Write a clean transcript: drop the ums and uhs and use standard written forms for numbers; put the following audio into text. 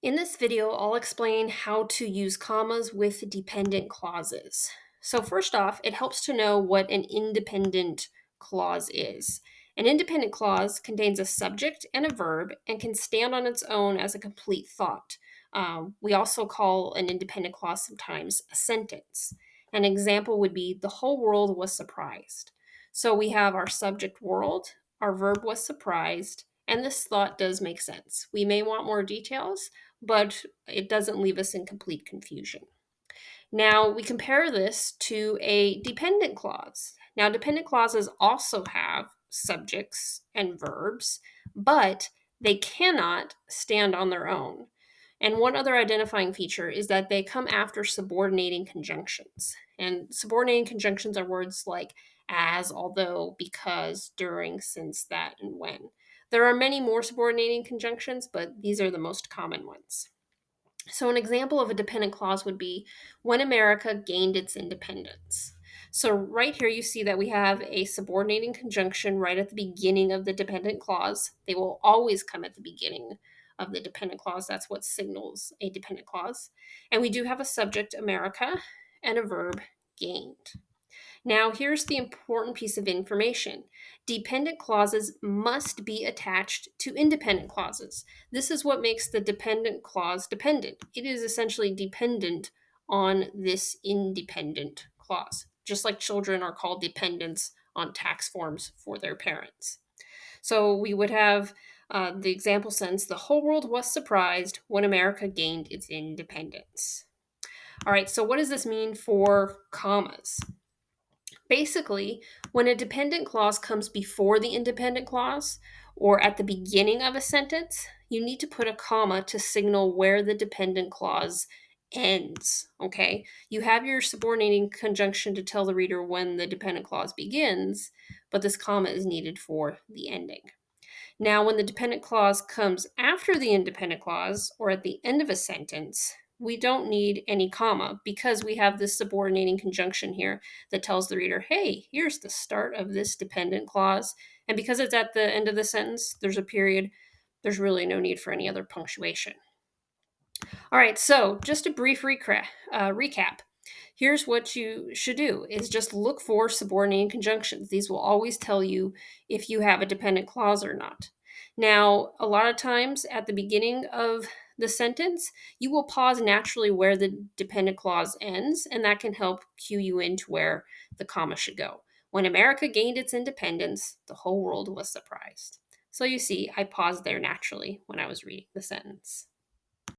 In this video, I'll explain how to use commas with dependent clauses. So, first off, it helps to know what an independent clause is. An independent clause contains a subject and a verb and can stand on its own as a complete thought. We also call an independent clause sometimes a sentence. An example would be the whole world was surprised. So, we have our subject world, our verb was surprised, and this thought does make sense. We may want more details, but it doesn't leave us in complete confusion. Now, we compare this to a dependent clause. Now, dependent clauses also have subjects and verbs, but they cannot stand on their own. And one other identifying feature is that they come after subordinating conjunctions. And subordinating conjunctions are words like as, although, because, during, since, that, and when. There are many more subordinating conjunctions, but these are the most common ones. So, an example of a dependent clause would be when America gained its independence. So, right here, you see that we have a subordinating conjunction right at the beginning of the dependent clause. They will always come at the beginning of the dependent clause. That's what signals a dependent clause. And we do have a subject, America, and a verb, gained. Now, here's the important piece of information. Dependent clauses must be attached to independent clauses. This is what makes the dependent clause dependent. It is essentially dependent on this independent clause, just like children are called dependents on tax forms for their parents. So we would have the example sentence: the whole world was surprised when America gained its independence. All right, so what does this mean for commas? Basically, when a dependent clause comes before the independent clause or at the beginning of a sentence, you need to put a comma to signal where the dependent clause ends. Okay? You have your subordinating conjunction to tell the reader when the dependent clause begins, but this comma is needed for the ending. Now, when the dependent clause comes after the independent clause or at the end of a sentence, we don't need any comma because we have this subordinating conjunction here that tells the reader, hey, here's the start of this dependent clause. And because it's at the end of the sentence, there's a period, there's really no need for any other punctuation. All right, so just a brief recap. Here's what you should do is just look for subordinating conjunctions. These will always tell you if you have a dependent clause or not. Now, a lot of times at the beginning of the sentence, you will pause naturally where the dependent clause ends, and that can help cue you into where the comma should go. When America gained its independence, the whole world was surprised. So you see, I paused there naturally when I was reading the sentence.